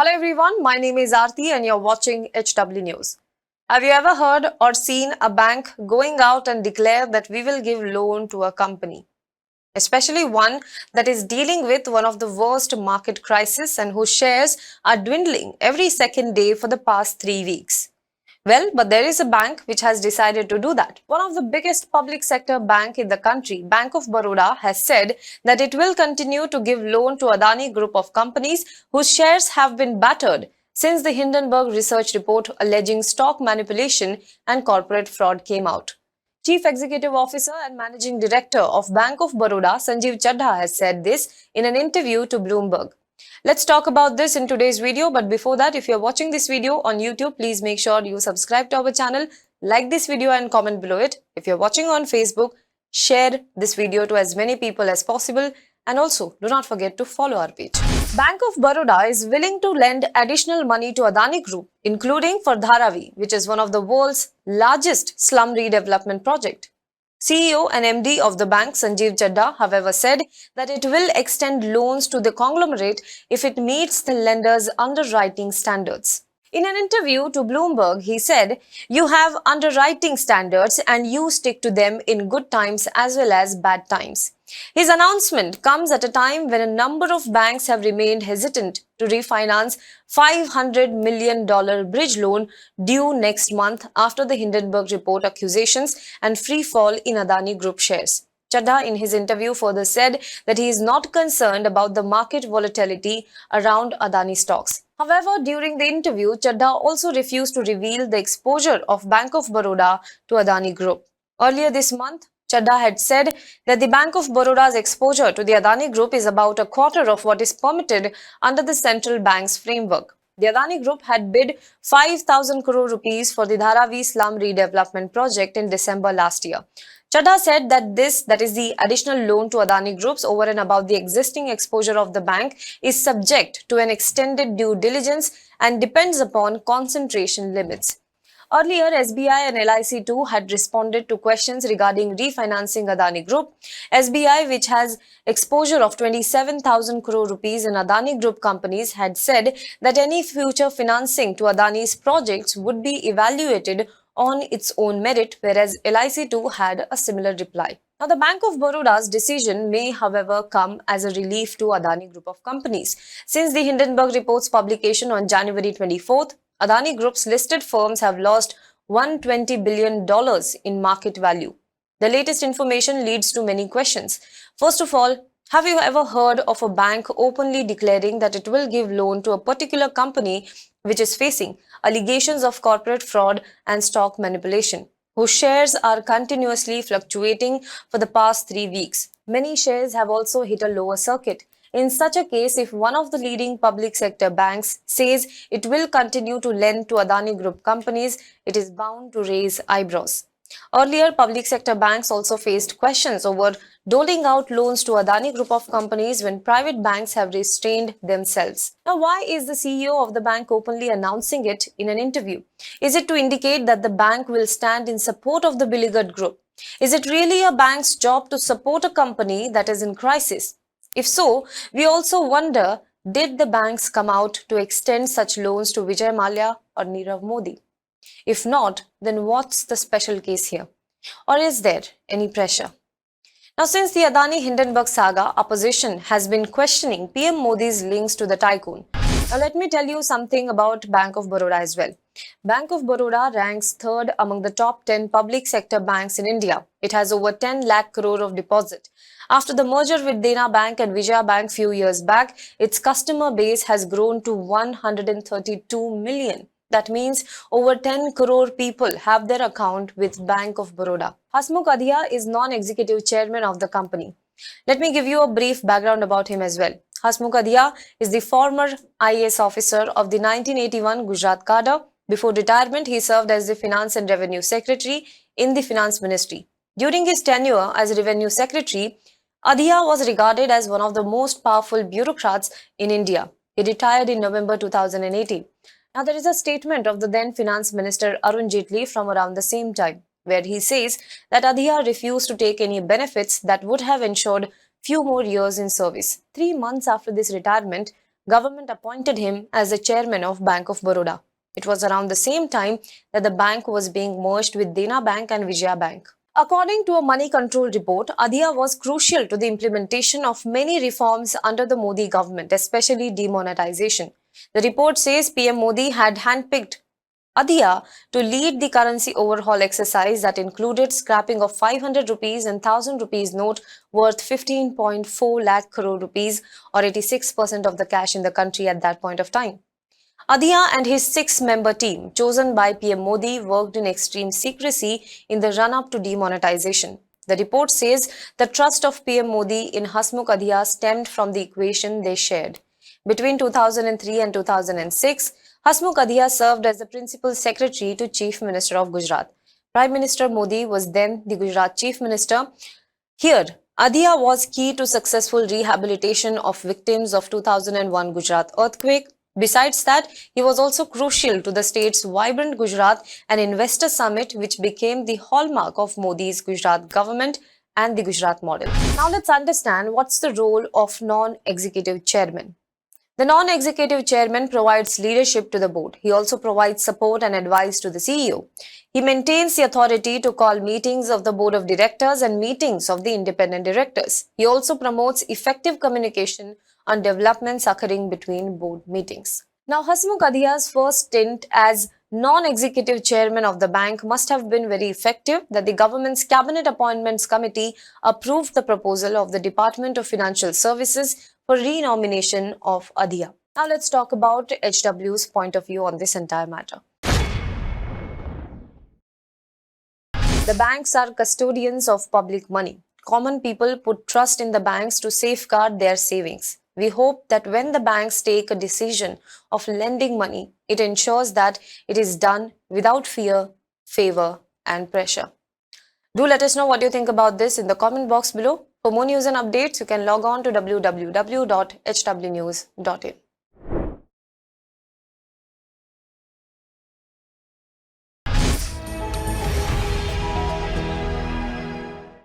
Hello everyone, my name is Aarti and you're watching HW News. Have you ever heard or seen a bank going out and declare that we will give loan to a company? Especially one that is dealing with one of the worst market crises and whose shares are dwindling every second day for the past 3 weeks. Well, but there is a bank which has decided to do that. One of the biggest public sector bank in the country, Bank of Baroda, has said that it will continue to give loan to Adani group of companies whose shares have been battered since the Hindenburg research report alleging stock manipulation and corporate fraud came out. Chief Executive Officer and Managing Director of Bank of Baroda, Sanjiv Chadha, has said this in an interview to Bloomberg. Let's talk about this in today's video, but before that, if you're watching this video on YouTube, please make sure you subscribe to our channel, like this video and comment below it. If you're watching on Facebook, share this video to as many people as possible, and also do not forget to follow our page. Bank of Baroda is willing to lend additional money to Adani Group, including for Dharavi, which is one of the world's largest slum redevelopment project. CEO and MD of the bank, Sanjeev Chadha, however, said that it will extend loans to the conglomerate if it meets the lender's underwriting standards. In an interview to Bloomberg, he said, "You have underwriting standards and you stick to them in good times as well as bad times." His announcement comes at a time when a number of banks have remained hesitant to refinance $500 million bridge loan due next month after the Hindenburg report accusations and free fall in Adani Group shares. Chadha in his interview further said that he is not concerned about the market volatility around Adani stocks. However, during the interview, Chadha also refused to reveal the exposure of Bank of Baroda to Adani Group. Earlier this month, Chadha had said that the Bank of Baroda's exposure to the Adani Group is about a quarter of what is permitted under the central bank's framework. The Adani Group had bid 5,000 crore rupees for the Dharavi slum redevelopment project in December last year. Chadha said that that is the additional loan to Adani Groups over and above the existing exposure of the bank, is subject to an extended due diligence and depends upon concentration limits. Earlier, SBI and LIC too had responded to questions regarding refinancing Adani Group. SBI, which has exposure of 27,000 crore rupees in Adani Group companies, had said that any future financing to Adani's projects would be evaluated on its own merit, whereas LIC too had a similar reply. Now, the Bank of Baroda's decision may, however, come as a relief to Adani Group of companies. Since the Hindenburg report's publication on January 24th, Adani Group's listed firms have lost $120 billion in market value. The latest information leads to many questions. First of all, have you ever heard of a bank openly declaring that it will give loan to a particular company which is facing allegations of corporate fraud and stock manipulation, whose shares are continuously fluctuating for the past 3 weeks? Many shares have also hit a lower circuit. In such a case, if one of the leading public sector banks says it will continue to lend to Adani Group companies, it is bound to raise eyebrows. Earlier, public sector banks also faced questions over doling out loans to Adani Group of companies when private banks have restrained themselves. Now, why is the CEO of the bank openly announcing it in an interview? Is it to indicate that the bank will stand in support of the beleaguered group? Is it really a bank's job to support a company that is in crisis? If so, we also wonder, did the banks come out to extend such loans to Vijay Mallya or Nirav Modi? If not, then what's the special case here? Or is there any pressure? Now, since the Adani Hindenburg saga, opposition has been questioning PM Modi's links to the tycoon. Now, let me tell you something about Bank of Baroda as well. Bank of Baroda ranks third among the top 10 public sector banks in India. It has over 10 lakh crore of deposit. After the merger with Dena Bank and Vijaya Bank few years back, its customer base has grown to 132 million. That means over 10 crore people have their account with Bank of Baroda. Hasmukh Adhia is non-executive chairman of the company. Let me give you a brief background about him as well. Hasmukh Adhia is the former IAS officer of the 1981 Gujarat cadre. Before retirement, he served as the Finance and Revenue Secretary in the Finance Ministry. During his tenure as Revenue Secretary, Adhia was regarded as one of the most powerful bureaucrats in India. He retired in November 2018. Now, there is a statement of the then Finance Minister Arun Jaitley from around the same time, where he says that Adhia refused to take any benefits that would have ensured few more years in service. 3 months after this retirement, government appointed him as the chairman of Bank of Baroda. It was around the same time that the bank was being merged with Dena Bank and Vijaya Bank. According to a money control report, Adhia was crucial to the implementation of many reforms under the Modi government, especially demonetization. The report says PM Modi had handpicked Adhia to lead the currency overhaul exercise that included scrapping of 500 rupees and 1000 rupees note worth 15.4 lakh crore rupees, or 86% of the cash in the country at that point of time. Adhia and his six-member team, chosen by PM Modi, worked in extreme secrecy in the run-up to demonetization. The report says the trust of PM Modi in Hasmukh Adhia stemmed from the equation they shared. Between 2003 and 2006, Hasmukh Adhia served as the principal secretary to Chief Minister of Gujarat. Prime Minister Modi was then the Gujarat Chief Minister. Here, Adhia was key to successful rehabilitation of victims of 2001 Gujarat earthquake. Besides that, he was also crucial to the state's vibrant Gujarat and Investor Summit, which became the hallmark of Modi's Gujarat government and the Gujarat model. Now let's understand what's the role of non-executive chairman. The non-executive chairman provides leadership to the board. He also provides support and advice to the CEO. He maintains the authority to call meetings of the board of directors and meetings of the independent directors. He also promotes effective communication on developments occurring between board meetings. Now, Hasmukh Adhia's first stint as non-executive chairman of the bank must have been very effective, that the government's Cabinet Appointments Committee approved the proposal of the Department of Financial Services for renomination of Adhia. Now let's talk about HW's point of view on this entire matter. The banks are custodians of public money. Common people put trust in the banks to safeguard their savings. We hope that when the banks take a decision of lending money, it ensures that it is done without fear, favor, and pressure. Do let us know what you think about this in the comment box below. For more news and updates, you can log on to www.hwnews.in.